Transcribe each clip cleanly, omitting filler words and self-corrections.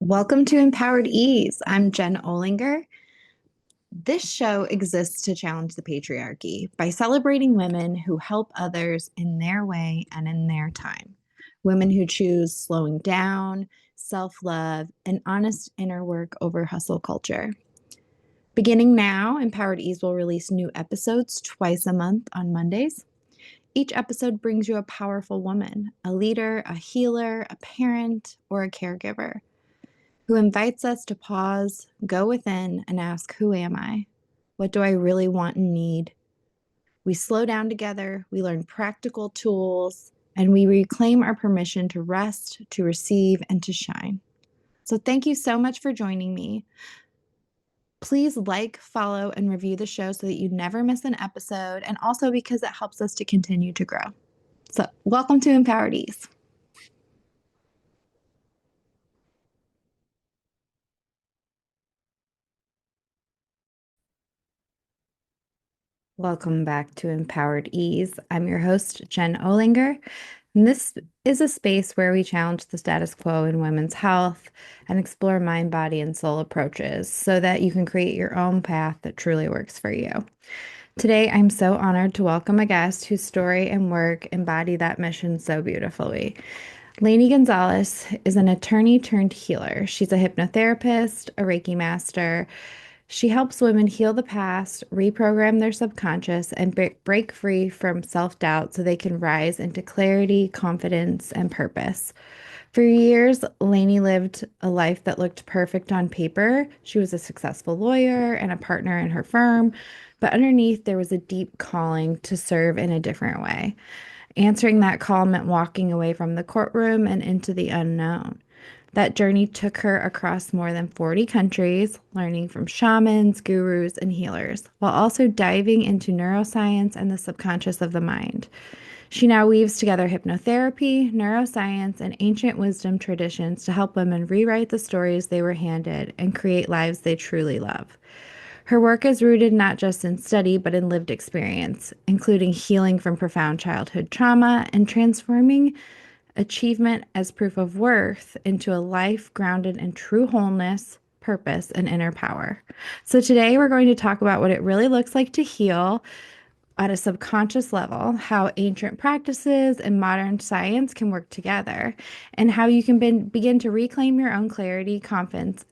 Welcome to Empowered Ease. I'm Jen Olinger. This show exists to challenge the patriarchy by celebrating women who help others in their way and in their time. Women who choose slowing down, self love, and honest inner work over hustle culture. Beginning now, Empowered Ease will release new episodes twice a month on Mondays. Each episode brings you a powerful woman, a leader, a healer, a parent, or a caregiver who invites us to pause, go within, and ask, who am I? What do I really want and need? We slow down together, we learn practical tools, and we reclaim our permission to rest, to receive, and to shine. So thank you so much for joining me. Please like, follow, and review the show so that you never miss an episode, and also because it helps us to continue to grow. So welcome to Empowered Ease. Welcome back to Empowered Ease. I'm your host, Jen Olinger, and this is a space where we challenge the status quo in women's health and explore mind, body, and soul approaches so that you can create your own path that truly works for you. Today, I'm so honored to welcome a guest whose story and work embody that mission so beautifully. Lani Gonzalez is an attorney turned healer. She's a hypnotherapist, a Reiki master. She helps women heal the past, reprogram their subconscious, and break free from self doubt so they can rise into clarity, confidence, and purpose. For years, Lani lived a life that looked perfect on paper. She was a successful lawyer and a partner in her firm, but underneath, there was a deep calling to serve in a different way. Answering that call meant walking away from the courtroom and into the unknown. That journey took her across more than 40 countries, learning from shamans, gurus, and healers, while also diving into neuroscience and the subconscious of the mind. She now weaves together hypnotherapy, neuroscience, and ancient wisdom traditions to help women rewrite the stories they were handed and create lives they truly love. Her work is rooted not just in study, but in lived experience, including healing from profound childhood trauma and transforming achievement as proof of worth into a life grounded in true wholeness, purpose, and inner power. So, today we're going to talk about what it really looks like to heal at a subconscious level, how ancient practices and modern science can work together, and how you can begin to reclaim your own clarity, confidence,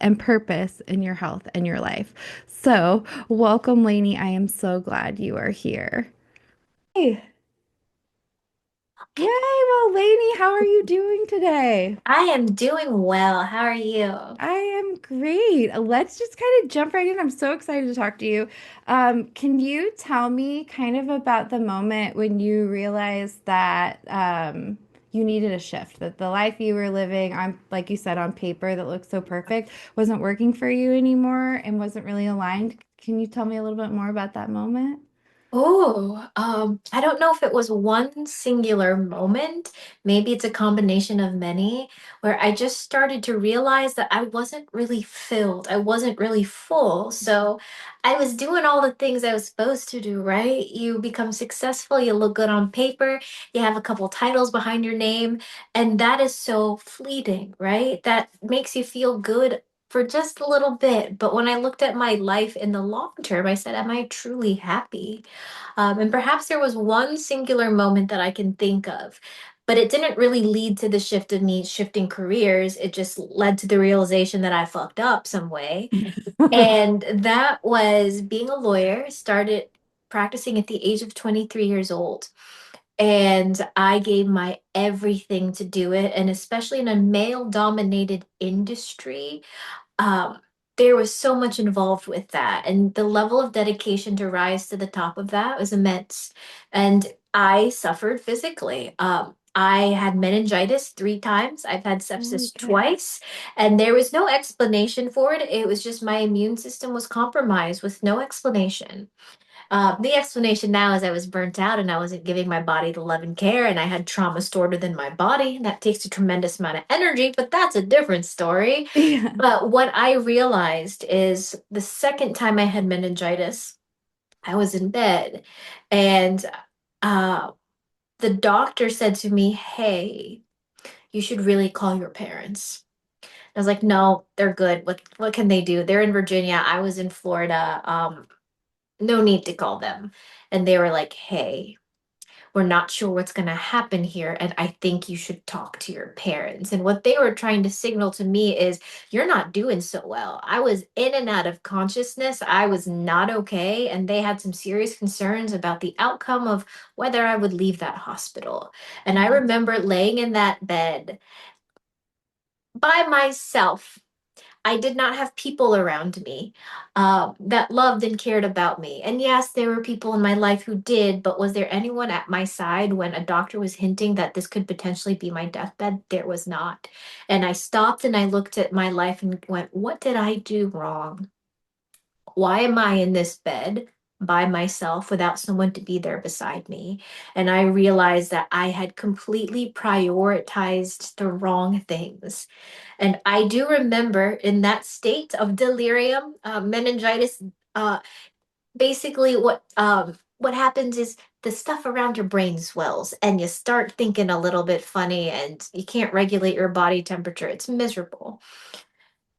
and purpose in your health and your life. So, welcome, Lani. I am so glad you are here. Hey. Yay, well, Lainey, how are you doing today? I am doing well. How are you? I am great. Let's just kind of jump right in. I'm so excited to talk to you. Can you tell me kind of about the moment when you realized that you needed a shift, that the life you were living on, like you said, on paper that looked so perfect, wasn't working for you anymore and wasn't really aligned? Can you tell me a little bit more about that moment? I don't know if it was one singular moment. Maybe it's a combination of many where I just started to realize that I wasn't really filled. I wasn't really full. So I was doing all the things I was supposed to do, right? You become successful, you look good on paper, you have a couple titles behind your name, and that is so fleeting, right? That makes you feel good for just a little bit. But when I looked at my life in the long term, I said, am I truly happy? And perhaps there was one singular moment that I can think of, but it didn't really lead to the shift of me shifting careers. It just led to the realization that I fucked up some way. And that was being a lawyer, started practicing at the age of 23 years old. And I gave my everything to do it. And especially in a male dominated industry, um, there was so much involved with that, and the level of dedication to rise to the top of that was immense. And I suffered physically. I had meningitis 3 times. I've had Holy sepsis cow. twice, and there was no explanation for it. It was just my immune system was compromised with no explanation. The explanation now is I was burnt out and I wasn't giving my body the love and care, and I had trauma stored within my body. That takes a tremendous amount of energy, but that's a different story. Yeah. But what I realized is the second time I had meningitis, I was in bed, and uh, the doctor said to me, "Hey, you should really call your parents." I was like, no, they're good. What can they do? They're in Virginia. I was in Florida. No need to call them. And they were like, hey, we're not sure what's going to happen here. And I think you should talk to your parents. And what they were trying to signal to me is, you're not doing so well. I was in and out of consciousness. I was not okay. And they had some serious concerns about the outcome of whether I would leave that hospital. And I Mhm. remember laying in that bed by myself. I did not have people around me that loved and cared about me. And yes, there were people in my life who did, but was there anyone at my side when a doctor was hinting that this could potentially be my deathbed? There was not. And I stopped and I looked at my life and went, what did I do wrong? Why am I in this bed by myself without someone to be there beside me? And I realized that I had completely prioritized the wrong things. And I do remember in that state of delirium, meningitis, uh, basically what happens is the stuff around your brain swells and you start thinking a little bit funny and you can't regulate your body temperature. It's miserable.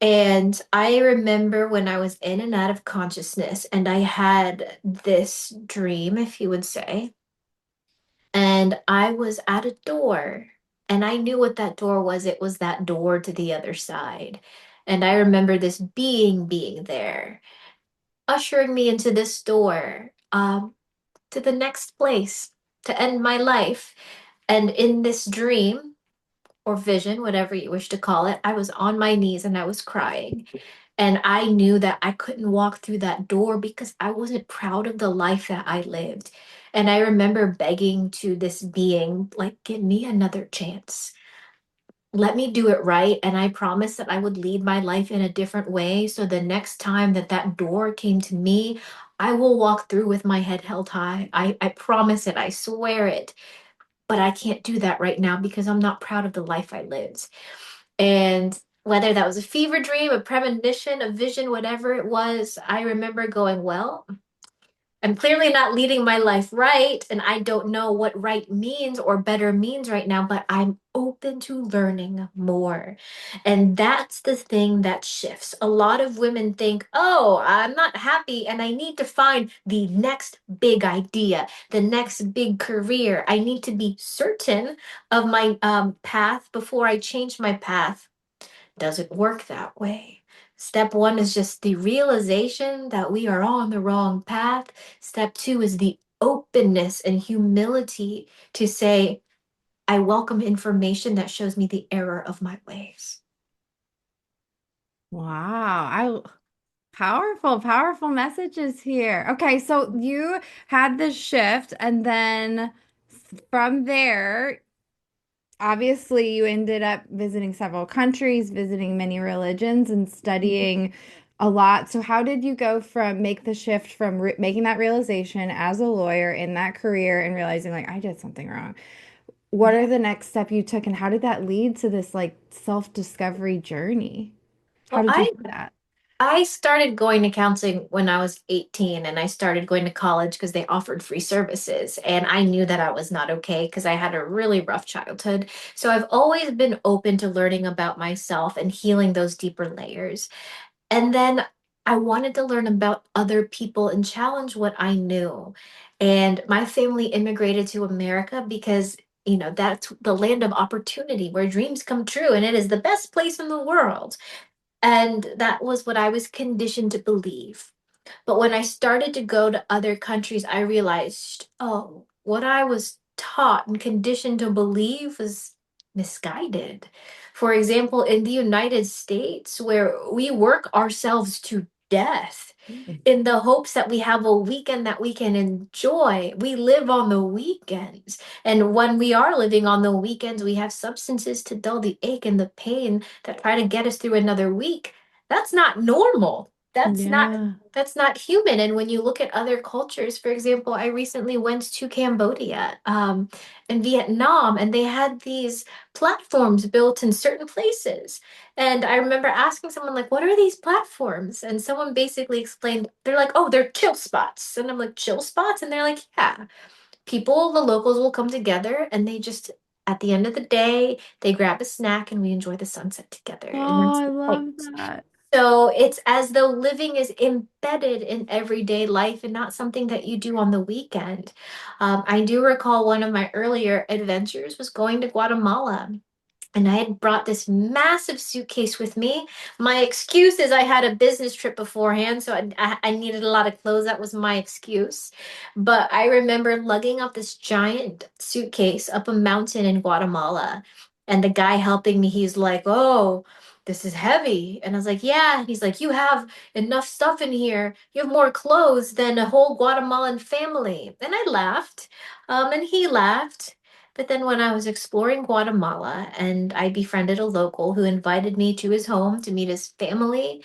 And I remember when I was in and out of consciousness and I had this dream, if you would say, and I was at a door and I knew what that door was. It was that door to the other side. And I remember this being there, ushering me into this door, to the next place to end my life. And in this dream or vision, whatever you wish to call it, I was on my knees and I was crying. And I knew that I couldn't walk through that door because I wasn't proud of the life that I lived. And I remember begging to this being, like, give me another chance. Let me do it right. And I promised that I would lead my life in a different way. So the next time that that door came to me, I will walk through with my head held high. I promise it. I swear it. But I can't do that right now because I'm not proud of the life I lived. And whether that was a fever dream, a premonition, a vision, whatever it was, I remember going, well, I'm clearly not leading my life right, and I don't know what right means or better means right now, but I'm open to learning more. And that's the thing that shifts. A lot of women think, oh, I'm not happy and I need to find the next big idea, the next big career. I need to be certain of my path before I change my path. Doesn't work that way. Step one is just the realization that we are on the wrong path. Step two is the openness and humility to say, I welcome information that shows me the error of my ways. Wow. Powerful, powerful messages here. Okay, so you had this shift, and then from there, obviously, you ended up visiting several countries, visiting many religions, and studying a lot. So, how did you go from make the shift from re making that realization as a lawyer in that career and realizing, like, I did something wrong? What are Yeah. the next step you took, and how did that lead to this like self-discovery journey? How Well, did you I do that? I started going to counseling when I was 18 and I started going to college because they offered free services. And I knew that I was not okay because I had a really rough childhood. So I've always been open to learning about myself and healing those deeper layers. And then I wanted to learn about other people and challenge what I knew. And my family immigrated to America because, that's the land of opportunity where dreams come true and it is the best place in the world. And that was what I was conditioned to believe. But when I started to go to other countries, I realized, oh, what I was taught and conditioned to believe was misguided. For example, in the United States, where we work ourselves to death in the hopes that we have a weekend that we can enjoy. We live on the weekends. And when we are living on the weekends, we have substances to dull the ache and the pain that try to get us through another week. That's not normal. Yeah. That's not human. And when you look at other cultures, for example, I recently went to Cambodia, and Vietnam, and they had these platforms built in certain places. And I remember asking someone, like, what are these platforms? And someone basically explained, they're like, oh, they're chill spots. And I'm like, chill spots? And they're like, yeah, people, the locals will come together and they just at the end of the day, they grab a snack and we enjoy the sunset together. And Oh, that's I the point. love that. So it's as though living is embedded in everyday life and not something that you do on the weekend. I do recall one of my earlier adventures was going to Guatemala. And I had brought this massive suitcase with me. My excuse is I had a business trip beforehand, so I needed a lot of clothes. That was my excuse. But I remember lugging up this giant suitcase up a mountain in Guatemala. And the guy helping me, he's like, "Oh, this is heavy." And I was like, "Yeah." And he's like, "You have enough stuff in here. You have more clothes than a whole Guatemalan family." And I laughed, and he laughed. But then when I was exploring Guatemala and I befriended a local who invited me to his home to meet his family,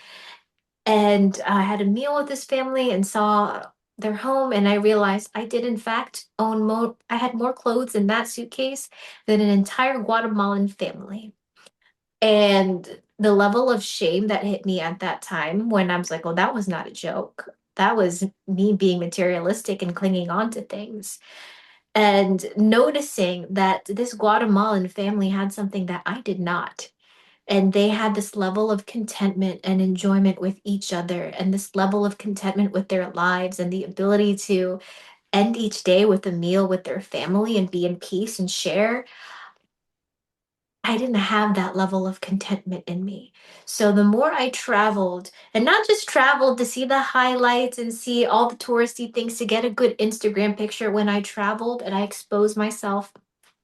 and I had a meal with his family and saw their home, and I realized I did in fact own more, I had more clothes in that suitcase than an entire Guatemalan family. And the level of shame that hit me at that time when I was like, oh, that was not a joke. That was me being materialistic and clinging on to things and noticing that this Guatemalan family had something that I did not. And they had this level of contentment and enjoyment with each other, and this level of contentment with their lives, and the ability to end each day with a meal with their family and be in peace and share. I didn't have that level of contentment in me. So the more I traveled, and not just traveled to see the highlights and see all the touristy things to get a good Instagram picture, when I traveled and I exposed myself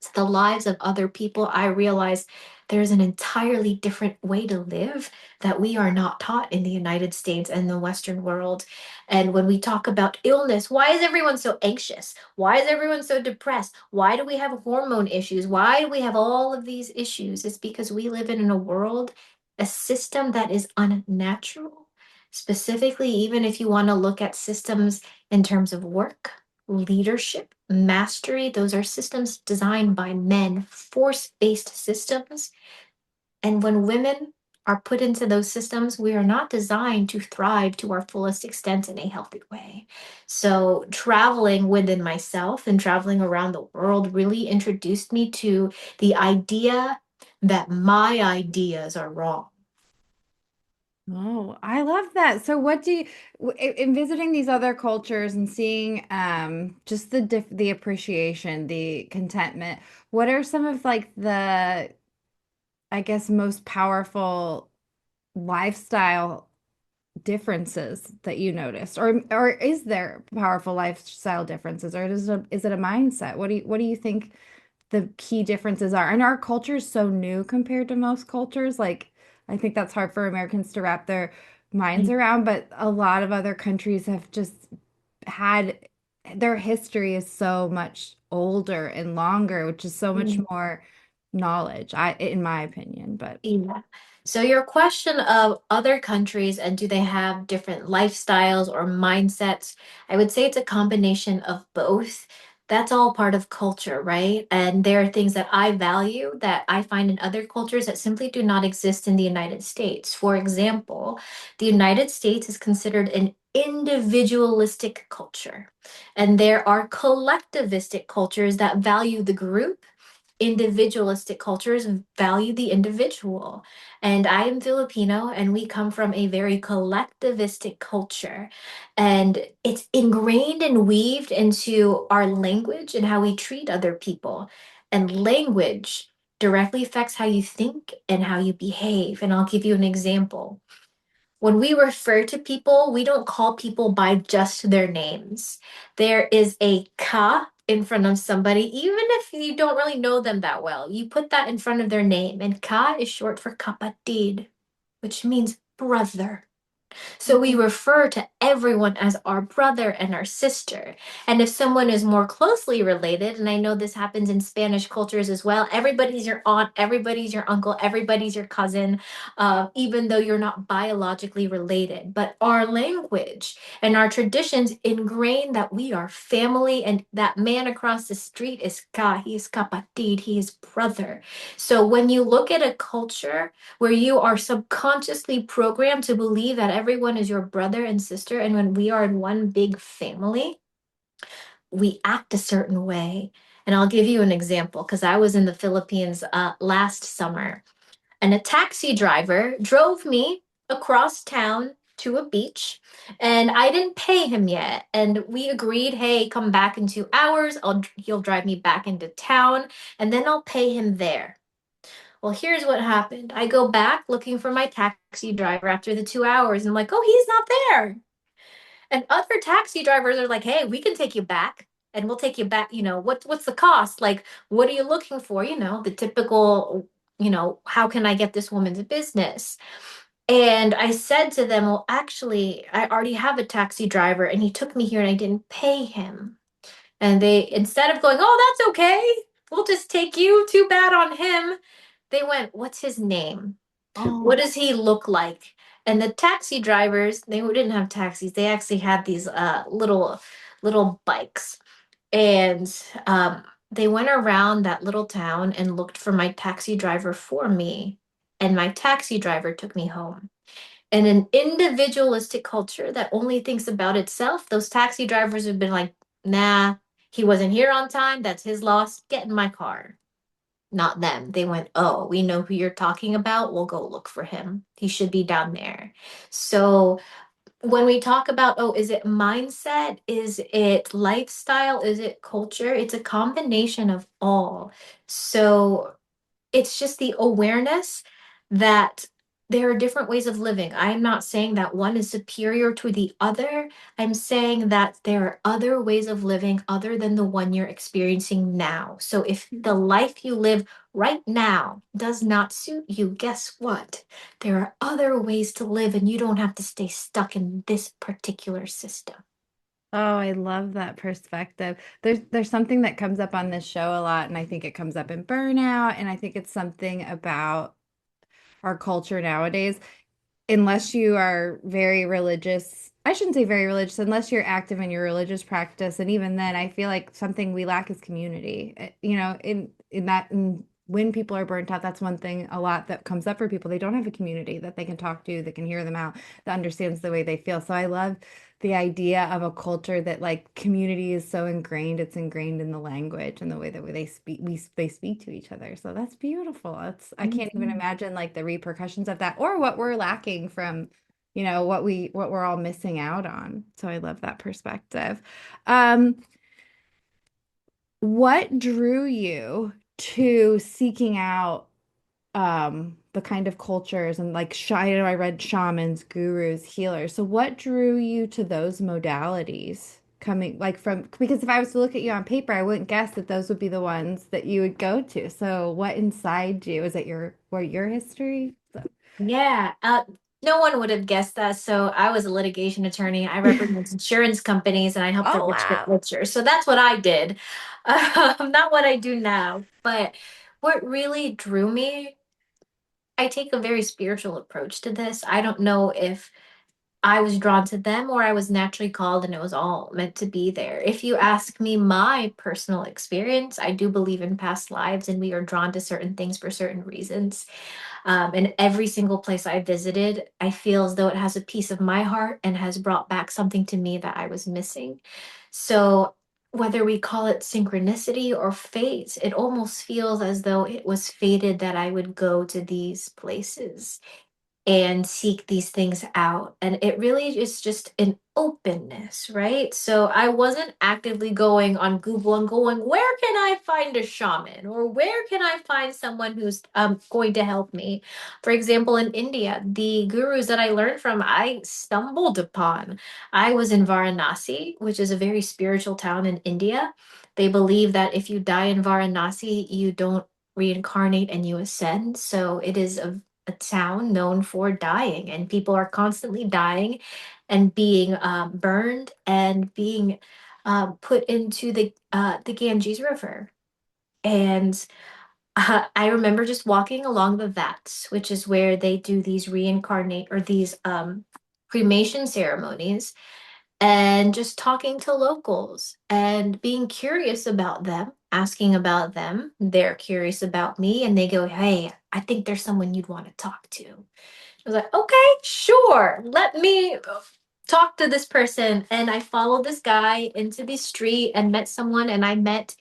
to the lives of other people, I realized there's an entirely different way to live that we are not taught in the United States and the Western world. And when we talk about illness, why is everyone so anxious? Why is everyone so depressed? Why do we have hormone issues? Why do we have all of these issues? It's because we live in a world, a system that is unnatural. Specifically, even if you want to look at systems in terms of work, leadership, mastery, those are systems designed by men, force-based systems. And when women are put into those systems, we are not designed to thrive to our fullest extent in a healthy way. So, traveling within myself and traveling around the world really introduced me to the idea that my ideas are wrong. Oh, I love that. So what do you, in visiting these other cultures and seeing just the appreciation, the contentment, what are some of like the, I guess, most powerful lifestyle differences that you noticed? Or is there powerful lifestyle differences, or is it a mindset? What do you think the key differences are? And our culture is so new compared to most cultures. Like, I think that's hard for Americans to wrap their minds around, but a lot of other countries have just had their history is so much older and longer, which is so much Mhm. more knowledge, in my opinion. But Yeah. So your question of other countries and do they have different lifestyles or mindsets? I would say it's a combination of both. That's all part of culture, right? And there are things that I value that I find in other cultures that simply do not exist in the United States. For example, the United States is considered an individualistic culture, and there are collectivistic cultures that value the group. Individualistic cultures value the individual. And I am Filipino, and we come from a very collectivistic culture. And it's ingrained and weaved into our language and how we treat other people. And language directly affects how you think and how you behave. And I'll give you an example. When we refer to people, we don't call people by just their names. There is a ka in front of somebody, even if you don't really know them that well. You put that in front of their name, and ka is short for kapatid, which means brother. So we refer to everyone as our brother and our sister. And if someone is more closely related, and I know this happens in Spanish cultures as well, everybody's your aunt, everybody's your uncle, everybody's your cousin, even though you're not biologically related. But our language and our traditions ingrain that we are family, and that man across the street is ka, he is kapatid, he is brother. So when you look at a culture where you are subconsciously programmed to believe that everyone is your brother and sister. And when we are in one big family, we act a certain way. And I'll give you an example because I was in the Philippines last summer, and a taxi driver drove me across town to a beach, and I didn't pay him yet. And we agreed, hey, come back in 2 hours. He'll drive me back into town, and then I'll pay him there. Well, here's what happened. I go back looking for my taxi driver after the 2 hours, and I'm like, oh, he's not there. And other taxi drivers are like, hey, we can take you back and we'll take you back. What's the cost? Like, what are you looking for? The typical, how can I get this woman's business? And I said to them, well, actually, I already have a taxi driver and he took me here and I didn't pay him. And they, instead of going, oh, that's okay, we'll just take you, too bad on him, they went, what's his name? What Oh, does he look like? And the taxi drivers, they didn't have taxis. They actually had these little bikes. And they went around that little town and looked for my taxi driver for me. And my taxi driver took me home. In an individualistic culture that only thinks about itself, those taxi drivers have been like, nah, he wasn't here on time. That's his loss. Get in my car. Not them. They went, oh, we know who you're talking about. We'll go look for him. He should be down there. So when we talk about, oh, is it mindset? Is it lifestyle? Is it culture? It's a combination of all. So it's just the awareness that there are different ways of living. I'm not saying that one is superior to the other. I'm saying that there are other ways of living other than the one you're experiencing now. So if the life you live right now does not suit you, guess what? There are other ways to live, and you don't have to stay stuck in this particular system. oh, I love that perspective. There's something that comes up on this show a lot, and I think it comes up in burnout, and I think it's something about our culture nowadays. Unless you are very religious, I shouldn't say very religious, unless you're active in your religious practice, and even then, I feel like something we lack is community. In when people are burnt out, that's one thing a lot that comes up for people. They don't have a community that they can talk to, that can hear them out, that understands the way they feel. So I love the idea of a culture that like community is so ingrained, it's ingrained in the language and the way that they speak, they speak to each other. So that's beautiful. It's I can't even Mhm. imagine like the repercussions of that or what we're lacking from, what we're all missing out on. So I love that perspective. Um, what drew you to seeking out the kind of cultures and like I know I read shamans, gurus, healers. So what drew you to those modalities coming like from because if I was to look at you on paper, I wouldn't guess that those would be the ones that you would go to. So what inside you? Is it your history? So, Yeah, no one would have guessed that. So I was a litigation attorney. I represent insurance companies and I help the oh rich get wow. richer. So that's what I did. Not what I do now. But what really drew me, I take a very spiritual approach to this. I don't know if I was drawn to them or I was naturally called and it was all meant to be there. If you ask me my personal experience, I do believe in past lives and we are drawn to certain things for certain reasons. And every single place I visited, I feel as though it has a piece of my heart and has brought back something to me that I was missing. So, whether we call it synchronicity or fate, it almost feels as though it was fated that I would go to these places and seek these things out. And it really is just an openness, right? So I wasn't actively going on Google and going, where can I find a shaman? Or where can I find someone who's going to help me? For example, in India, the gurus that I learned from, I stumbled upon. I was in Varanasi, which is a very spiritual town in India. They believe that if you die in Varanasi, you don't reincarnate and you ascend. So it is a town known for dying, and people are constantly dying and being burned and being put into the Ganges River. And I remember just walking along the vats, which is where they do these reincarnate or these cremation ceremonies, and just talking to locals and being curious about them, asking about them. They're curious about me, and they go, "Hey, I think there's someone you'd want to talk to." I was like, okay, sure. Let me. talk to this person, and I followed this guy into the street and met someone, and I met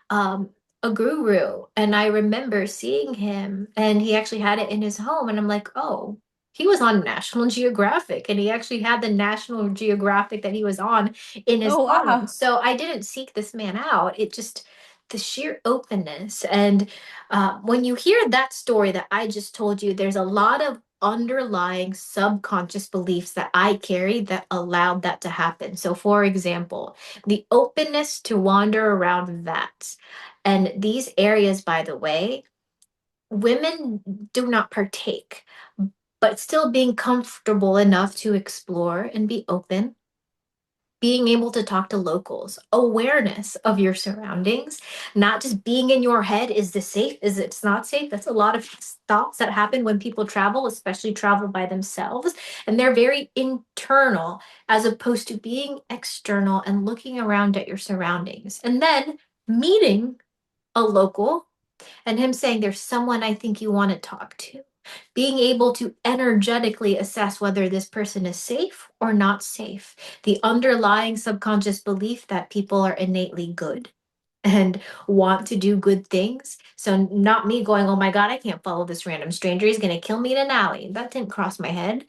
um a guru, and I remember seeing him, and he actually had it in his home, and I'm like, oh, he was on National Geographic, and he actually had the National Geographic that he was on in his Oh, home. wow. So I didn't seek this man out. It just the sheer openness. And when you hear that story that I just told you, there's a lot of underlying subconscious beliefs that I carried that allowed that to happen. So, for example, the openness to wander around vats. And these areas, by the way, women do not partake, but still being comfortable enough to explore and be open, being able to talk to locals, awareness of your surroundings, not just being in your head. Is this safe? Is it's not safe? That's a lot of thoughts that happen when people travel, especially travel by themselves. And they're very internal as opposed to being external and looking around at your surroundings. And then meeting a local and him saying, there's someone I think you want to talk to. Being able to energetically assess whether this person is safe or not safe. The underlying subconscious belief that people are innately good and want to do good things. So, not me going, oh my God, I can't follow this random stranger. He's going to kill me in an alley. That didn't cross my head.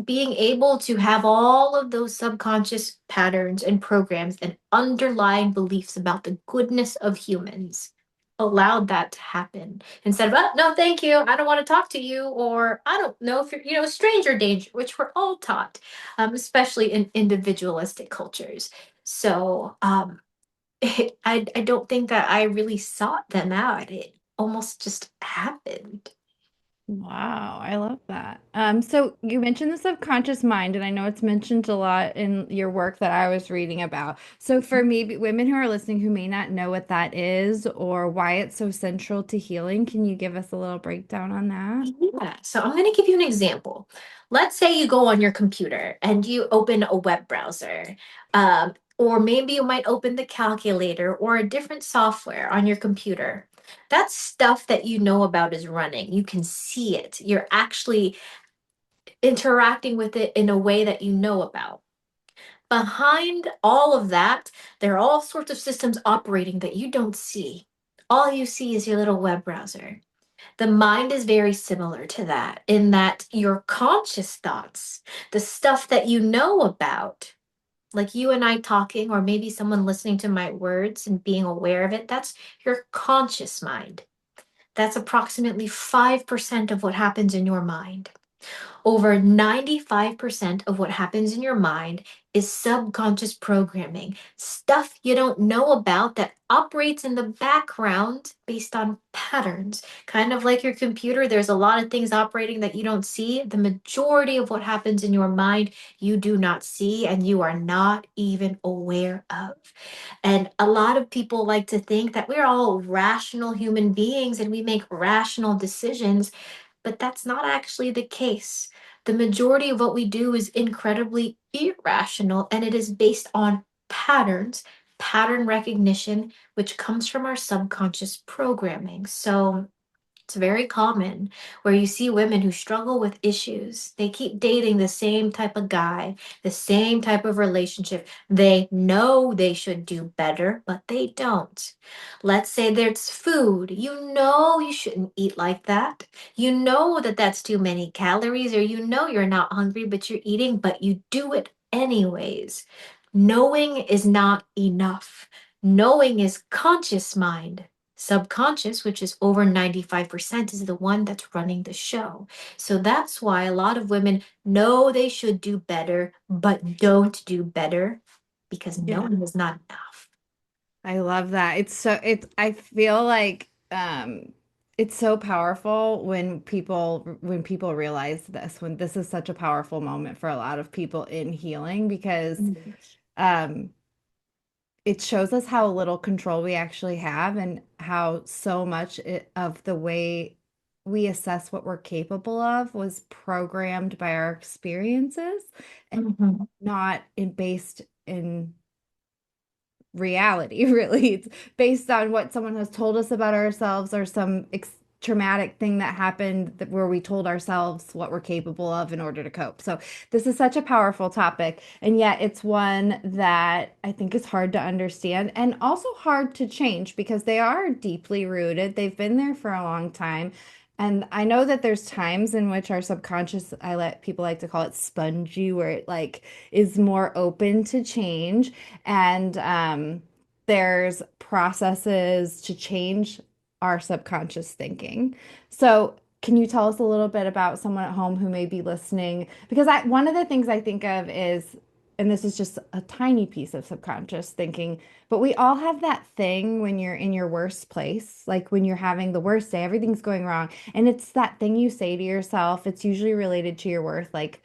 Being able to have all of those subconscious patterns and programs and underlying beliefs about the goodness of humans allowed that to happen instead of, oh, no, thank you. I don't want to talk to you. Or I don't know if you're, stranger danger, which we're all taught, especially in individualistic cultures. So, I don't think that I really sought them out. It almost just happened. Wow, I love that. So you mentioned the subconscious mind, and I know it's mentioned a lot in your work that I was reading about. So for maybe women who are listening who may not know what that is or why it's so central to healing, can you give us a little breakdown on that? Yeah, so I'm going to give you an example. Let's say you go on your computer and you open a web browser, or maybe you might open the calculator or a different software on your computer. That stuff that you know about is running. You can see it. You're actually interacting with it in a way that you know about. Behind all of that, there are all sorts of systems operating that you don't see. All you see is your little web browser. The mind is very similar to that, in that your conscious thoughts, the stuff that you know about, like you and I talking, or maybe someone listening to my words and being aware of it, that's your conscious mind. That's approximately 5% of what happens in your mind. Over 95% of what happens in your mind is subconscious programming, stuff you don't know about that operates in the background based on patterns. Kind of like your computer, there's a lot of things operating that you don't see. The majority of what happens in your mind, you do not see and you are not even aware of. And a lot of people like to think that we're all rational human beings and we make rational decisions, but that's not actually the case. The majority of what we do is incredibly irrational, and it is based on patterns, pattern recognition, which comes from our subconscious programming. So, it's very common where you see women who struggle with issues. They keep dating the same type of guy, the same type of relationship. They know they should do better, but they don't. Let's say there's food. You know you shouldn't eat like that. You know that that's too many calories, or you know you're not hungry, but you're eating, but you do it anyways. Knowing is not enough. Knowing is conscious mind. Subconscious, which is over 95%, is the one that's running the show. So that's why a lot of women know they should do better, but don't do better because Yeah. knowing is not enough. I love that. I feel like it's so powerful when people realize this, when this is such a powerful moment for a lot of people in healing because Mhm. um it shows us how little control we actually have and how so much of the way we assess what we're capable of was programmed by our experiences and Mhm. not based in reality, really. It's based on what someone has told us about ourselves or some traumatic thing that happened where we told ourselves what we're capable of in order to cope. So this is such a powerful topic, and yet it's one that I think is hard to understand and also hard to change because they are deeply rooted. They've been there for a long time. And I know that there's times in which our subconscious, I let people like to call it spongy, where it like is more open to change. And there's processes to change our subconscious thinking. So, can you tell us a little bit about someone at home who may be listening? Because one of the things I think of is, and this is just a tiny piece of subconscious thinking, but we all have that thing when you're in your worst place, like when you're having the worst day, everything's going wrong. And it's that thing you say to yourself. It's usually related to your worth, like,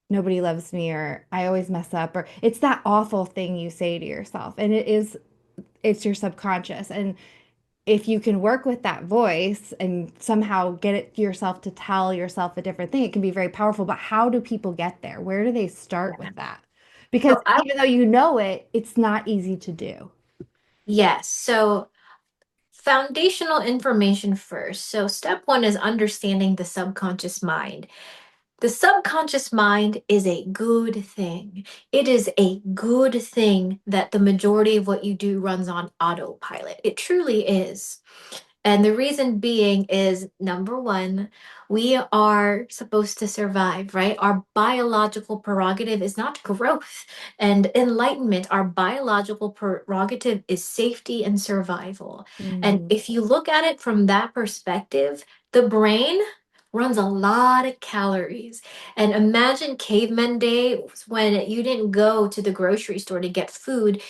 nobody loves me, or I always mess up, or it's that awful thing you say to yourself. And it's your subconscious. And if you can work with that voice and somehow get it yourself to tell yourself a different thing, it can be very powerful. But how do people get there? Where do they start with that? Because So I even though you know it, it's not easy to do. yes. So foundational information first. So step one is understanding the subconscious mind. The subconscious mind is a good thing. It is a good thing that the majority of what you do runs on autopilot. It truly is. And the reason being is number one, we are supposed to survive, right? Our biological prerogative is not growth and enlightenment. Our biological prerogative is safety and survival. And Hmm. if you look at it from that perspective, the brain runs a lot of calories. And imagine caveman days when you didn't go to the grocery store to get food.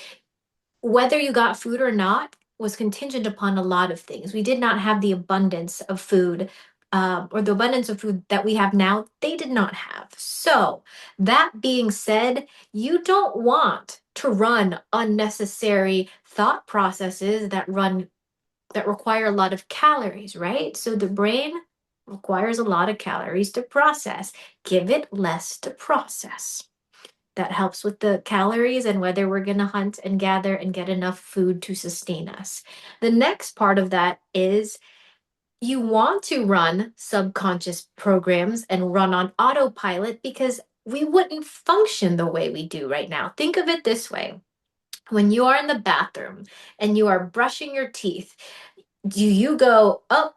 Whether you got food or not was contingent upon a lot of things. We did not have the abundance of food, or the abundance of food that we have now, they did not have. So, that being said, you don't want to run unnecessary thought processes that require a lot of calories, right? So the brain requires a lot of calories to process. Give it less to process. That helps with the calories and whether we're going to hunt and gather and get enough food to sustain us. The next part of that is you want to run subconscious programs and run on autopilot because we wouldn't function the way we do right now. Think of it this way. When you are in the bathroom and you are brushing your teeth, do you go up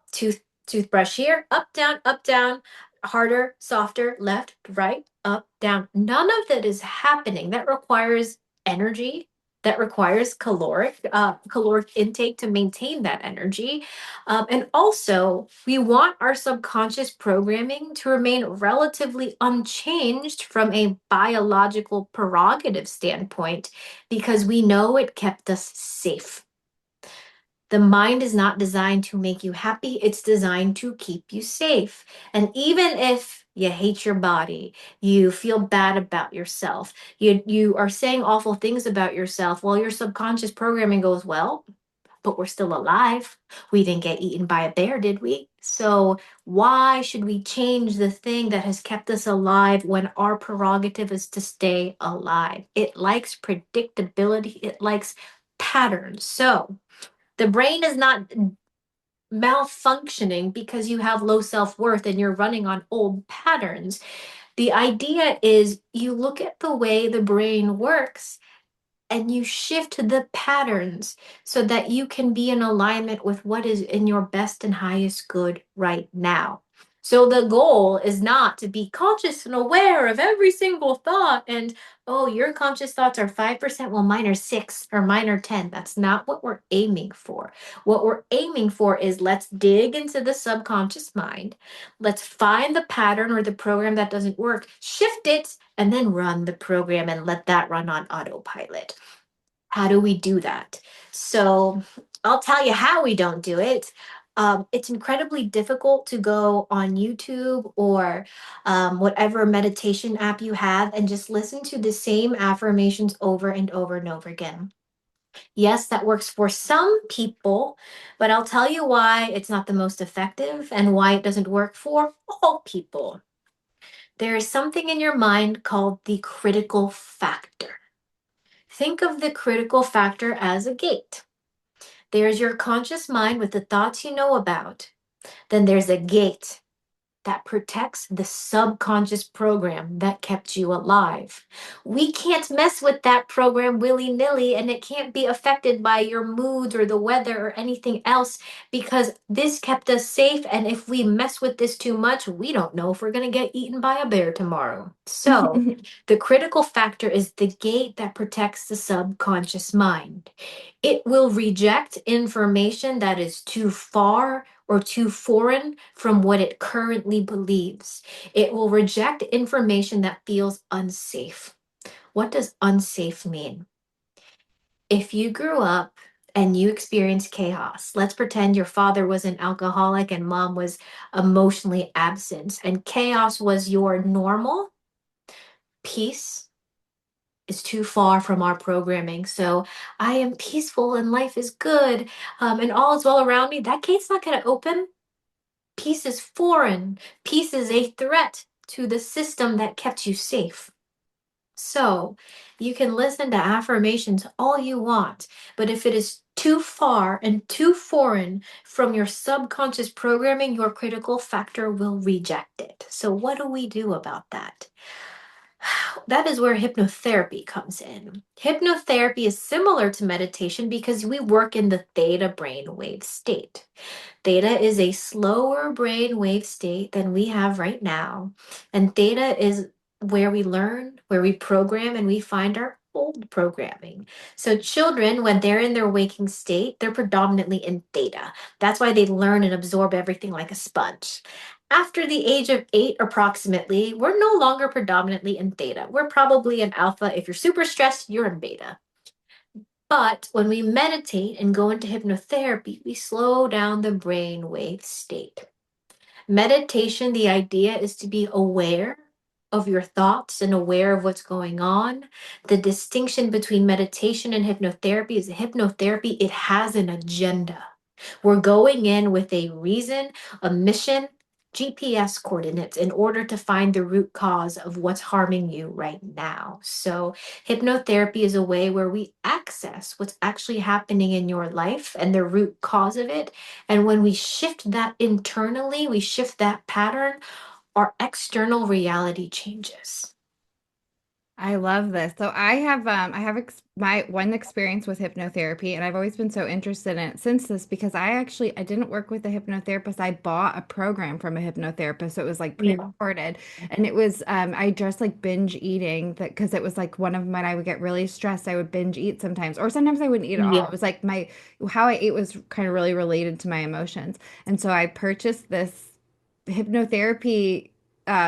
toothbrush here, up down, harder, softer, left, right, up, down? None of that is happening. That requires energy. That requires caloric intake to maintain that energy. And also, we want our subconscious programming to remain relatively unchanged from a biological prerogative standpoint because we know it kept us safe. The mind is not designed to make you happy, it's designed to keep you safe. And even if you hate your body, you feel bad about yourself, you are saying awful things about yourself, well, your subconscious programming goes, well, but we're still alive. We didn't get eaten by a bear, did we? So why should we change the thing that has kept us alive when our prerogative is to stay alive? It likes predictability, it likes patterns. So the brain is not malfunctioning because you have low self worth and you're running on old patterns. The idea is you look at the way the brain works and you shift the patterns so that you can be in alignment with what is in your best and highest good right now. So the goal is not to be conscious and aware of every single thought and, oh, your conscious thoughts are 5%, well, mine are 6 or mine are 10. That's not what we're aiming for. What we're aiming for is let's dig into the subconscious mind. Let's find the pattern or the program that doesn't work, shift it, and then run the program and let that run on autopilot. How do we do that? So I'll tell you how we don't do it. It's incredibly difficult to go on YouTube or whatever meditation app you have and just listen to the same affirmations over and over and over again. Yes, that works for some people, but I'll tell you why it's not the most effective and why it doesn't work for all people. There is something in your mind called the critical factor. Think of the critical factor as a gate. There's your conscious mind with the thoughts you know about. Then there's a gate that protects the subconscious program that kept you alive. We can't mess with that program willy nilly, and it can't be affected by your moods or the weather or anything else because this kept us safe. And if we mess with this too much, we don't know if we're going to get eaten by a bear tomorrow. So, the critical factor is the gate that protects the subconscious mind. It will reject information that is too far or too foreign from what it currently believes. It will reject information that feels unsafe. What does unsafe mean? If you grew up and you experienced chaos, let's pretend your father was an alcoholic and mom was emotionally absent, and chaos was your normal, peace is too far from our programming. So I am peaceful and life is good, and all is well around me. That gate's not going to open. Peace is foreign. Peace is a threat to the system that kept you safe. So you can listen to affirmations all you want, but if it is too far and too foreign from your subconscious programming, your critical factor will reject it. So, what do we do about that? That is where hypnotherapy comes in. Hypnotherapy is similar to meditation because we work in the theta brainwave state. Theta is a slower brainwave state than we have right now. And theta is where we learn, where we program, and we find our old programming. So, children, when they're in their waking state, they're predominantly in theta. That's why they learn and absorb everything like a sponge. After the age of 8, approximately, we're no longer predominantly in theta. We're probably in alpha. If you're super stressed, you're in beta. But when we meditate and go into hypnotherapy, we slow down the brainwave state. Meditation, the idea is to be aware of your thoughts and aware of what's going on. The distinction between meditation and hypnotherapy is hypnotherapy, it has an agenda. We're going in with a reason, a mission, GPS coordinates in order to find the root cause of what's harming you right now. So, hypnotherapy is a way where we access what's actually happening in your life and the root cause of it. And when we shift that internally, we shift that pattern, our external reality changes. I love this. So I have my one experience with hypnotherapy, and I've always been so interested in it since this because I didn't work with a hypnotherapist. I bought a program from a hypnotherapist. So it was like Yeah. pre-recorded, and it was I just like binge eating that because it was like one of when I would get really stressed, I would binge eat sometimes, or sometimes I wouldn't eat at all. Yeah. It was like my how I ate was kind of really related to my emotions, and so I purchased this hypnotherapy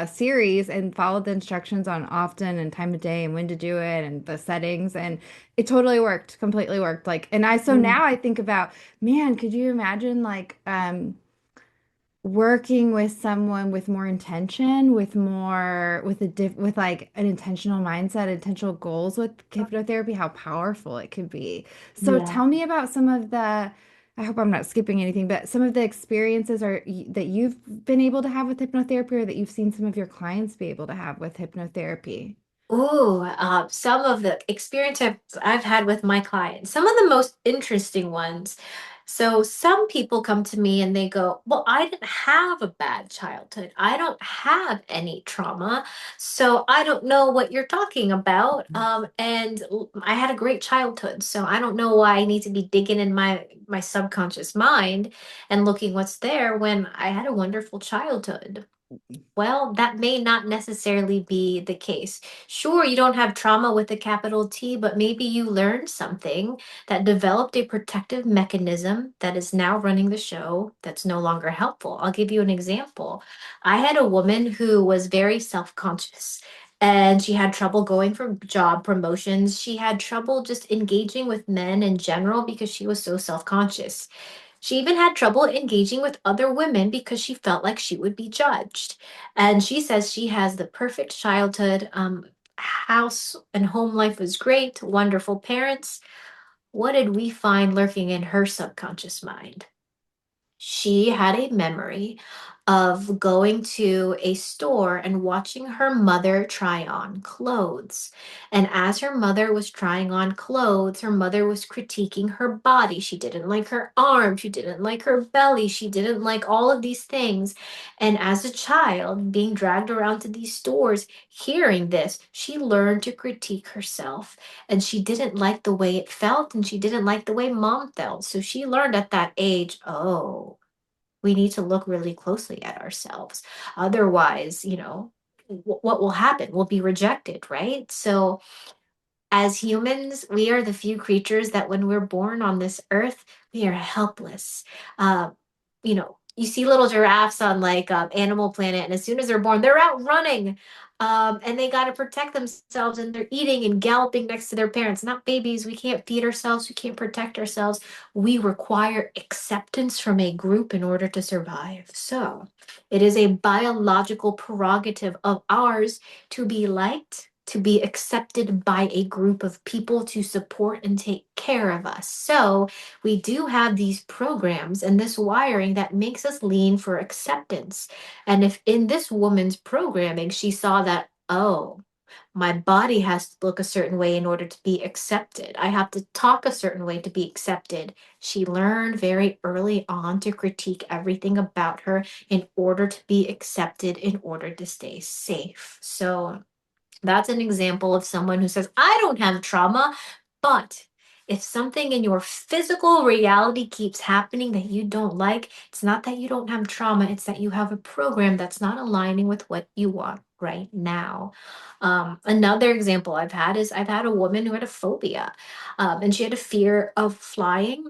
series and followed the instructions on often and time of day and when to do it and the settings, and it totally worked, completely worked. Like, and I so Mm. now I think about, man, could you imagine like working with someone with more intention, with more with a diff with like an intentional mindset, intentional goals with hypnotherapy, how powerful it could be. So Yeah. tell me about some of the, I hope I'm not skipping anything, but some of the experiences that you've been able to have with hypnotherapy or that you've seen some of your clients be able to have with hypnotherapy. Ooh, some of the experiences I've had with my clients, some of the most interesting ones. So, some people come to me and they go, well, I didn't have a bad childhood. I don't have any trauma. So, I don't know what you're talking about. I had a great childhood. So, I don't know why I need to be digging in my subconscious mind and looking what's there when I had a wonderful childhood. Well, that may not necessarily be the case. Sure, you don't have trauma with a capital T, but maybe you learned something that developed a protective mechanism that is now running the show that's no longer helpful. I'll give you an example. I had a woman who was very self-conscious and she had trouble going for job promotions. She had trouble just engaging with men in general because she was so self-conscious. She even had trouble engaging with other women because she felt like she would be judged. And she says she has the perfect childhood. House and home life was great, wonderful parents. What did we find lurking in her subconscious mind? She had a memory of going to a store and watching her mother try on clothes. And as her mother was trying on clothes, her mother was critiquing her body. She didn't like her arm, she didn't like her belly, she didn't like all of these things. And as a child, being dragged around to these stores, hearing this, she learned to critique herself. And she didn't like the way it felt, and she didn't like the way mom felt. So she learned at that age, oh, we need to look really closely at ourselves. Otherwise, what will happen? We'll be rejected, right? So as humans, we are the few creatures that when we're born on this earth, we are helpless. Uh, you see little giraffes on like Animal Planet, and as soon as they're born, they're out running. And they got to protect themselves, and they're eating and galloping next to their parents, not babies. We can't feed ourselves, we can't protect ourselves. We require acceptance from a group in order to survive. So it is a biological prerogative of ours to be liked, to be accepted by a group of people to support and take care of us. So we do have these programs and this wiring that makes us lean for acceptance. And if in this woman's programming, she saw that, oh, my body has to look a certain way in order to be accepted. I have to talk a certain way to be accepted. She learned very early on to critique everything about her in order to be accepted, in order to stay safe. So, that's an example of someone who says, I don't have trauma, but if something in your physical reality keeps happening that you don't like, it's not that you don't have trauma, it's that you have a program that's not aligning with what you want right now. Another example I've had is I've had a woman who had a phobia, and she had a fear of flying.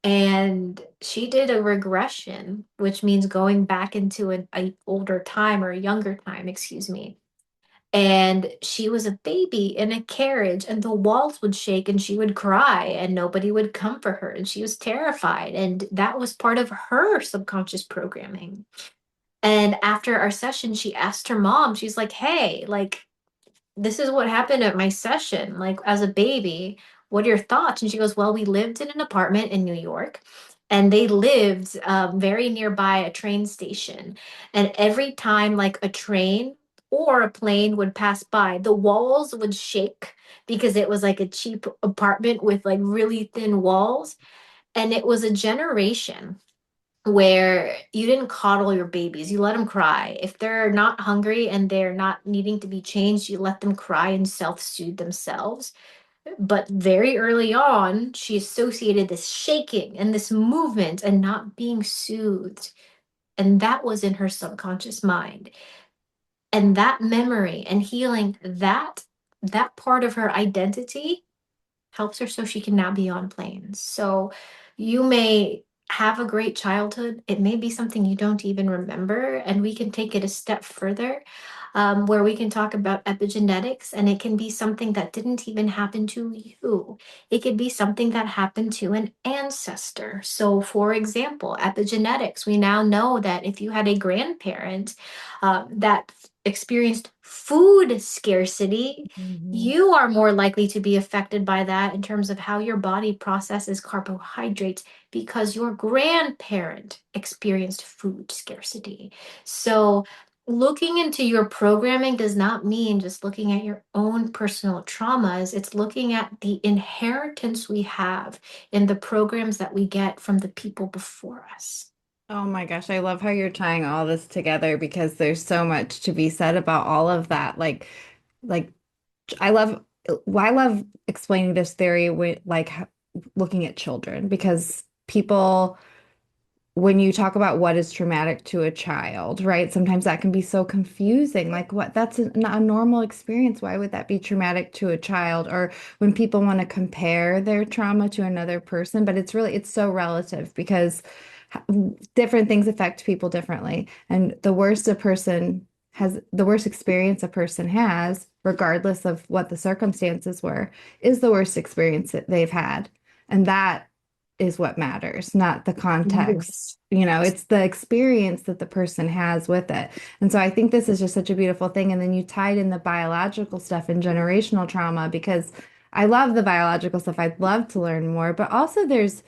And she did a regression, which means going back into a older time or a younger time, excuse me, and she was a baby in a carriage, and the walls would shake and she would cry and nobody would comfort her and she was terrified, and that was part of her subconscious programming. And after our session, she asked her mom, she's like, hey, like, this is what happened at my session, like as a baby. What are your thoughts? And she goes, well, we lived in an apartment in New York, and they lived very nearby a train station. And every time, like a train or a plane would pass by, the walls would shake because it was like a cheap apartment with like really thin walls. And it was a generation where you didn't coddle your babies. You let them cry. If they're not hungry and they're not needing to be changed, you let them cry and self-soothe themselves. But very early on, she associated this shaking and this movement and not being soothed. And that was in her subconscious mind. And that memory and healing that part of her identity helps her so she can now be on planes. So you may have a great childhood. It may be something you don't even remember, and we can take it a step further, where we can talk about epigenetics, and it can be something that didn't even happen to you. It could be something that happened to an ancestor. So, for example, epigenetics, we now know that if you had a grandparent that experienced food scarcity, Mhm. you are more likely to be affected by that in terms of how your body processes carbohydrates because your grandparent experienced food scarcity. So, looking into your programming does not mean just looking at your own personal traumas. It's looking at the inheritance we have in the programs that we get from the people before us. Oh my gosh, I love how you're tying all this together because there's so much to be said about all of that. Like I love, I love explaining this theory with looking at children because people, when you talk about what is traumatic to a child, right? Sometimes that can be so confusing. Like, what? That's not a normal experience. Why would that be traumatic to a child? Or when people want to compare their trauma to another person, but it's so relative because different things affect people differently. And the worst experience a person has, regardless of what the circumstances were, is the worst experience that they've had. And that is what matters, not the context. Yes. It's the experience that the person has with it. And so I think this is just such a beautiful thing. And then you tied in the biological stuff and generational trauma because I love the biological stuff. I'd love to learn more, but also there's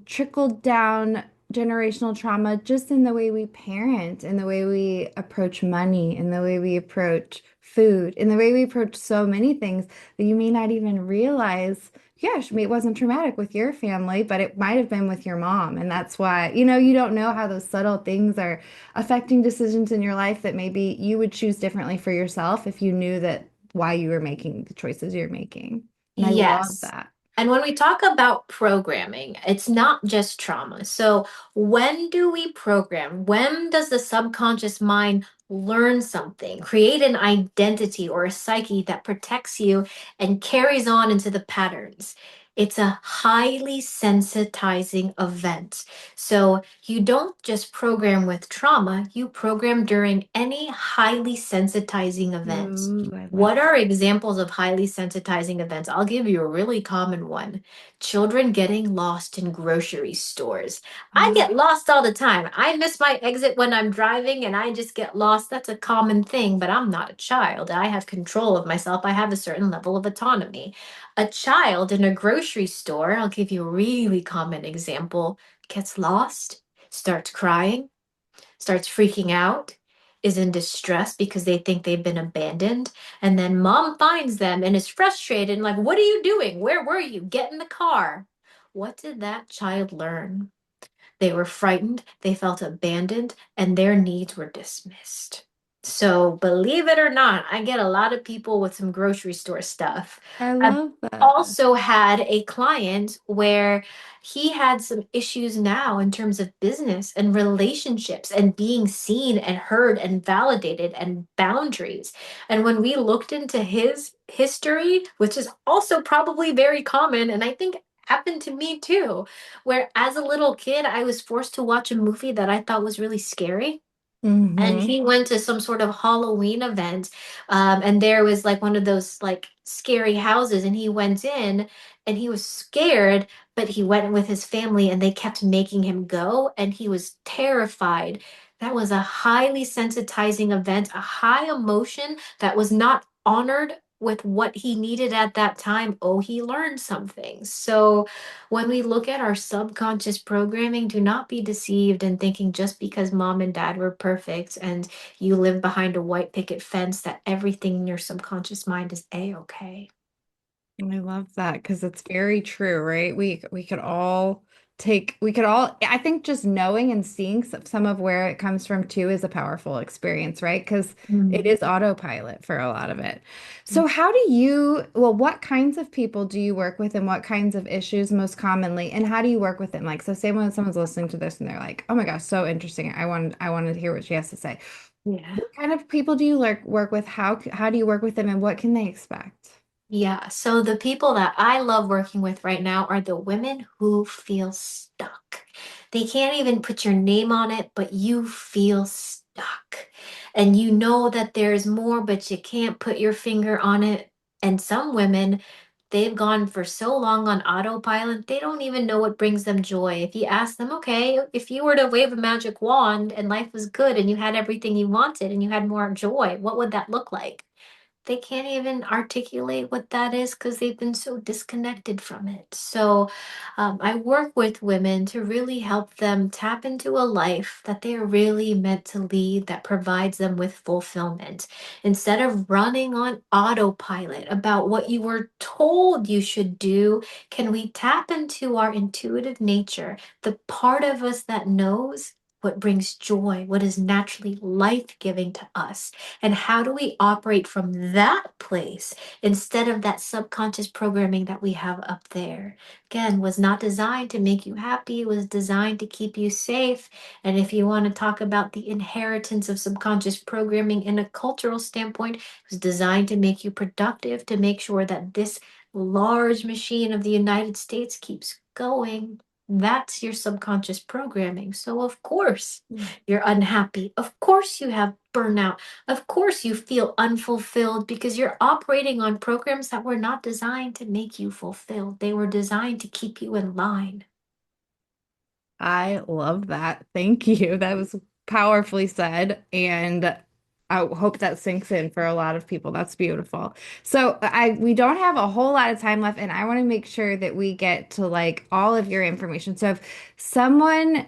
trickled down. generational trauma just in the way we parent, in the way we approach money, in the way we approach food, in the way we approach so many things that you may not even realize. Yeah, it wasn't traumatic with your family, but it might have been with your mom. And that's why, you don't know how those subtle things are affecting decisions in your life that maybe you would choose differently for yourself if you knew that why you were making the choices you're making. And I love Yes. that. And when we talk about programming, it's not just trauma. So, when do we program? When does the subconscious mind learn something, create an identity or a psyche that protects you and carries on into the patterns? It's a highly sensitizing event. So, you don't just program with trauma, you program during any highly sensitizing event. Ooh, I love What are examples of highly sensitizing events? I'll give you a really common one. Children getting lost in grocery stores. I that. get lost all the time. I miss my exit when I'm driving and I just get lost. That's a common thing, but I'm not a child. I have control of myself. I have a certain level of autonomy. A child in a grocery store, I'll give you a really common example, gets lost, starts crying, starts freaking out, is in distress because they think they've been abandoned. And then mom finds them and is frustrated and like, what are you doing? Where were you? Get in the car. What did that child learn? They were frightened, they felt abandoned, and their needs were dismissed. So, believe it or not, I get a lot of people with some grocery store stuff. I I've love that. also had a client where he had some issues now in terms of business and relationships and being seen and heard and validated and boundaries. And when we looked into his history, which is also probably very common, and I think happened to me too, where as a little kid, I was forced to watch a movie that I thought was really scary. And Hmm. he went to some sort of Halloween event, and there was like one of those like scary houses, and he went in and he was scared, but he went with his family and they kept making him go, and he was terrified. That was a highly sensitizing event, a high emotion that was not honored with what he needed at that time. Oh, he learned something. So when we look at our subconscious programming, do not be deceived in thinking just because mom and dad were perfect and you live behind a white picket fence that everything in your subconscious mind is a-okay. I love that because it's very true, right? We could all I think just knowing and seeing some of where it comes from too is a powerful experience, right? Because it Mhm. is autopilot for a lot of it. So how do you, well, what kinds of people do you work with and what kinds of issues most commonly, and how do you work with them? Like, so say when someone's listening to this and they're like, oh my gosh, so interesting. I wanted to hear what she has to say. Yeah. What kind of people do you work with? How do you work with them and what can they expect? Yeah, so the people that I love working with right now are the women who feel stuck. They can't even put your name on it, but you feel stuck. And you know that there's more, but you can't put your finger on it. And some women, they've gone for so long on autopilot, they don't even know what brings them joy. If you ask them, okay, if you were to wave a magic wand and life was good and you had everything you wanted and you had more joy, what would that look like? They can't even articulate what that is because they've been so disconnected from it. So, I work with women to really help them tap into a life that they are really meant to lead that provides them with fulfillment. Instead of running on autopilot about what you were told you should do, can we tap into our intuitive nature, the part of us that knows what brings joy, what is naturally life giving to us? And how do we operate from that place instead of that subconscious programming that we have up there? Again, was not designed to make you happy, it was designed to keep you safe. And if you want to talk about the inheritance of subconscious programming in a cultural standpoint, it was designed to make you productive, to make sure that this large machine of the United States keeps going. That's your subconscious programming. So, of course, you're unhappy. Of course, you have burnout. Of course, you feel unfulfilled because you're operating on programs that were not designed to make you fulfilled. They were designed to keep you in line. I love that. Thank you. That was powerfully said. And I hope that sinks in for a lot of people. That's beautiful. So we don't have a whole lot of time left, and I want to make sure that we get to like all of your information. So if someone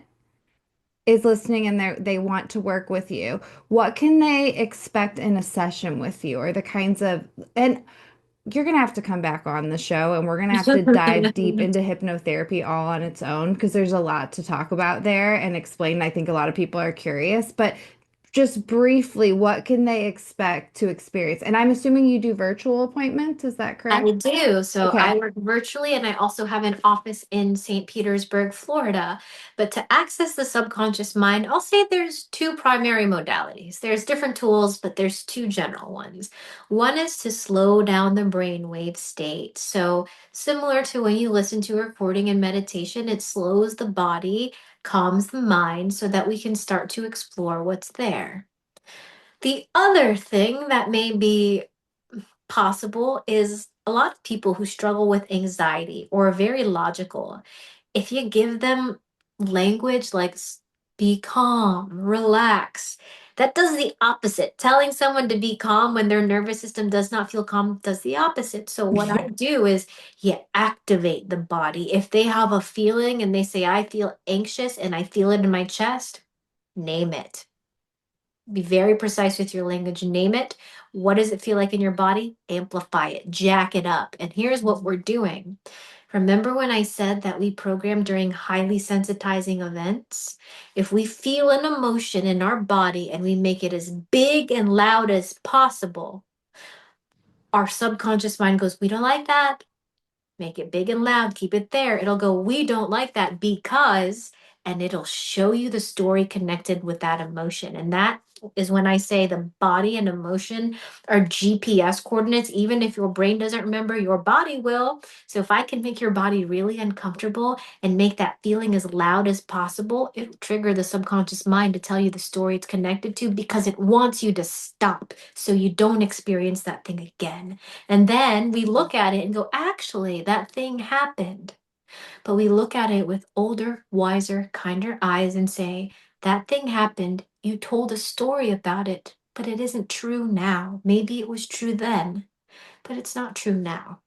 is listening and they want to work with you, what can they expect in a session with you, or the kinds of, and you're going to have to come back on the show and we're going to have to dive deep into hypnotherapy all on its own because there's a lot to talk about there and explain. I think a lot of people are curious, but just briefly, what can they expect to experience? And I'm assuming you do virtual appointments, is that I correct? do. So Okay. I work virtually and I also have an office in St. Petersburg, Florida. But to access the subconscious mind, I'll say there's two primary modalities. There's different tools, but there's two general ones. One is to slow down the brainwave state. So similar to when you listen to a recording in meditation, it slows the body, calms the mind so that we can start to explore what's there. The other thing that may be possible is a lot of people who struggle with anxiety or are very logical. If you give them language like be calm, relax, that does the opposite. Telling someone to be calm when their nervous system does not feel calm does the opposite. So, what I Yeah. do is you activate the body. If they have a feeling and they say, I feel anxious and I feel it in my chest, name it. Be very precise with your language. Name it. What does it feel like in your body? Amplify it, jack it up. And here's what we're doing. Remember when I said that we program during highly sensitizing events? If we feel an emotion in our body and we make it as big and loud as possible, our subconscious mind goes, we don't like that. Make it big and loud, keep it there. It'll go, we don't like that because, and it'll show you the story connected with that emotion. And that is when I say the body and emotion are GPS coordinates. Even if your brain doesn't remember, your body will. So if I can make your body really uncomfortable and make that feeling as loud as possible, it'll trigger the subconscious mind to tell you the story it's connected to because it wants you to stop so you don't experience that thing again. And then we look at it and go, actually, that thing happened. But we look at it with older, wiser, kinder eyes and say, that thing happened. You told a story about it, but it isn't true now. Maybe it was true then, but it's not true now.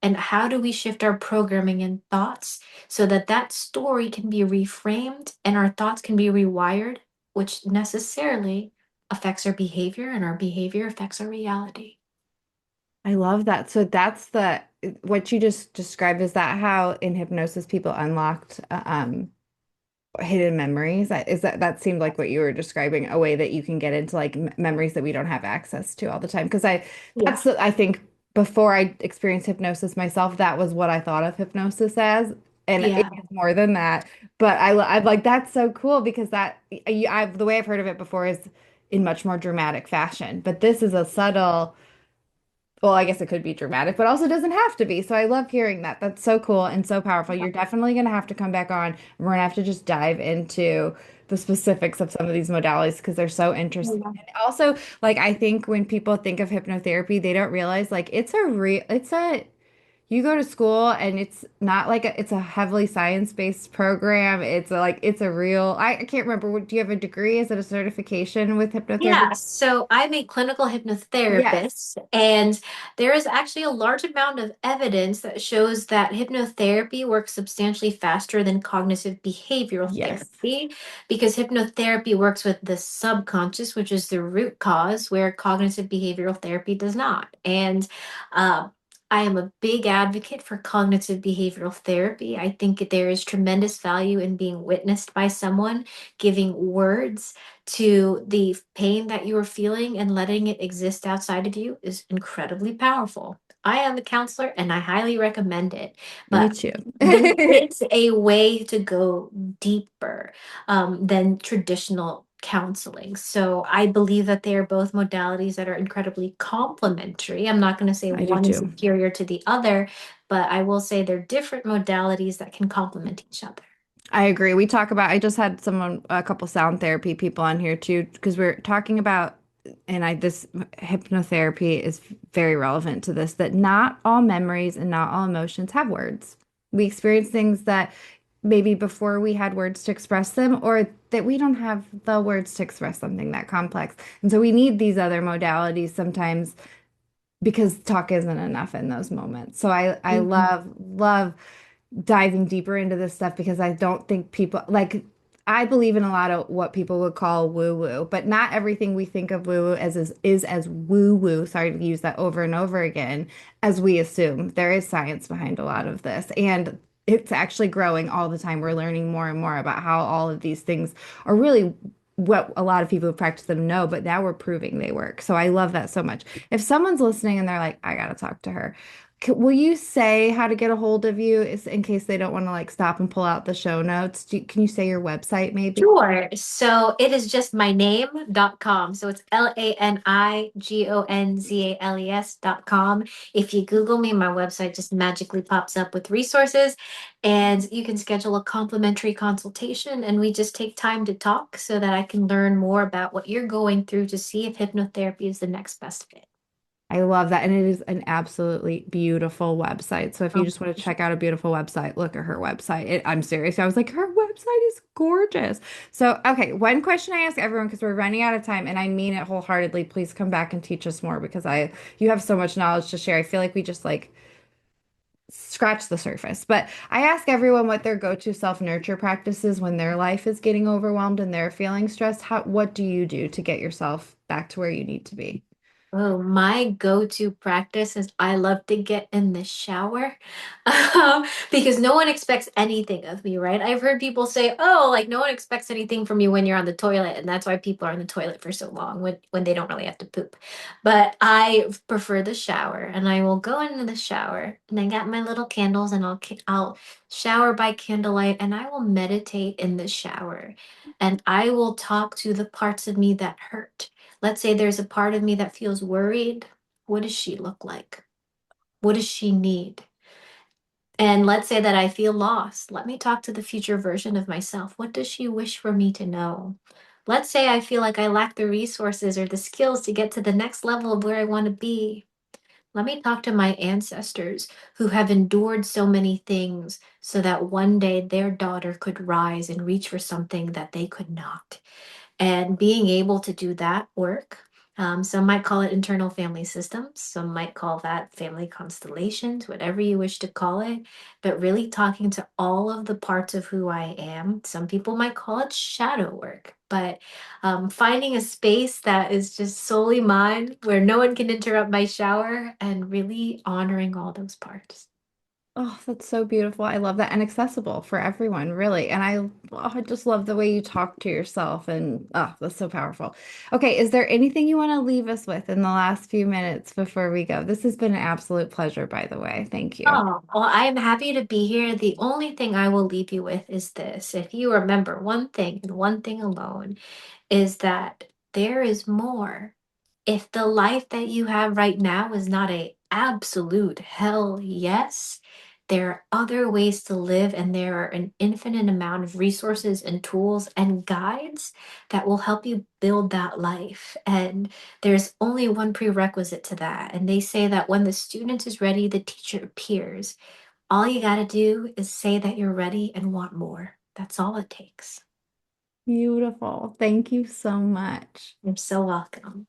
And how do we shift our programming and thoughts so that that story can be reframed and our thoughts can be rewired, which necessarily affects our behavior and our behavior affects our reality? I love that. So that's the what you just described. Is that how in hypnosis people unlocked hidden memories? Is that seemed like what you were describing, a way that you can get into like memories that we don't have access to all the time? Because Yeah. I think before I experienced hypnosis myself, that was what I thought of hypnosis as, and it Yeah. is more than that. But I'm like that's so cool because the way I've heard of it before is in much more dramatic fashion, but this is a subtle. Well, I guess it could be dramatic, but also doesn't have to be. So I love hearing that. That's so cool and so powerful. You're definitely going to have to come back on, and we're going to have to just dive into the specifics of some of these modalities because they're so interesting. Yeah. And also, like, I think when people think of hypnotherapy, they don't realize like you go to school and it's not like it's a heavily science-based program. It's a real, I can't remember. Do you have a degree? Is it a certification with hypnotherapy? Yeah, so I'm a clinical Yes. hypnotherapist, and there is actually a large amount of evidence that shows that hypnotherapy works substantially faster than cognitive behavioral Yes. therapy because hypnotherapy works with the subconscious, which is the root cause, where cognitive behavioral therapy does not. And uh, I am a big advocate for cognitive behavioral therapy. I think there is tremendous value in being witnessed by someone, giving words to the pain that you are feeling and letting it exist outside of you is incredibly powerful. I am a counselor and I highly recommend it, Me but too. there is a way to go deeper than traditional counseling. So I believe that they are both modalities that are incredibly complementary. I'm not going to say I do one is too. superior to the other, but I will say they're different modalities that can complement each other. I agree. I just had a couple sound therapy people on here too, because we're talking about, this hypnotherapy is very relevant to this, that not all memories and not all emotions have words. We experience things that maybe before we had words to express them, or that we don't have the words to express something that complex. And so we need these other modalities sometimes because talk isn't enough in those moments. So I Mhm. love diving deeper into this stuff because I don't think people like. I believe in a lot of what people would call woo-woo, but not everything we think of woo-woo is as woo-woo, sorry to use that over and over again, as we assume. There is science behind a lot of this, and it's actually growing all the time. We're learning more and more about how all of these things are really what a lot of people who practice them know, but now we're proving they work. So I love that so much. If someone's listening and they're like, I gotta talk to her, will you say how to get a hold of you is in case they don't want to like stop and pull out the show notes? Can you say your website maybe? Sure. So it is just my name.com. So it's LaniGonzales.com. If you Google me, my website just magically pops up with resources, and you can schedule a complimentary consultation. And we just take time to talk so that I can learn more about what you're going through to see if hypnotherapy is the next best fit. I love that. And it is an absolutely beautiful website. So if you Um, just want to check out a beautiful website, look at her website. I'm serious. I was like, her website is gorgeous. So, okay, one question I ask everyone because we're running out of time and I mean it wholeheartedly. Please come back and teach us more because you have so much knowledge to share. I feel like we just like scratch the surface. But I ask everyone what their go-to self-nurture practice is when their life is getting overwhelmed and they're feeling stressed. What do you do to get yourself back to where you need to be? Oh, my go-to practice is I love to get in the shower because no one expects anything of me, right? I've heard people say, oh, like no one expects anything from you when you're on the toilet, and that's why people are on the toilet for so long when they don't really have to poop. But I prefer the shower, and I will go into the shower, and I got my little candles, and I'll shower by candlelight, and I will meditate in the shower, and I will talk to the parts of me that hurt. Let's say there's a part of me that feels worried. What does she look like? What does she need? And let's say that I feel lost. Let me talk to the future version of myself. What does she wish for me to know? Let's say I feel like I lack the resources or the skills to get to the next level of where I want to be. Let me talk to my ancestors who have endured so many things so that one day their daughter could rise and reach for something that they could not. And being able to do that work, some might call it internal family systems, some might call that family constellations, whatever you wish to call it, but really talking to all of the parts of who I am. Some people might call it shadow work, but finding a space that is just solely mine, where no one can interrupt my shower, and really honoring all those parts. Oh, that's so beautiful. I love that and accessible for everyone, really. And I just love the way you talk to yourself and oh, that's so powerful. Okay, is there anything you want to leave us with in the last few minutes before we go? This has been an absolute pleasure, by the way. Thank you. Oh, well, I am happy to be here. The only thing I will leave you with is this. If you remember one thing and one thing alone, is that there is more. If the life that you have right now is not a absolute hell yes, there are other ways to live, and there are an infinite amount of resources and tools and guides that will help you build that life. And there's only one prerequisite to that. And they say that when the student is ready, the teacher appears. All you got to do is say that you're ready and want more. That's all it takes. Beautiful. Thank you so much. You're so welcome.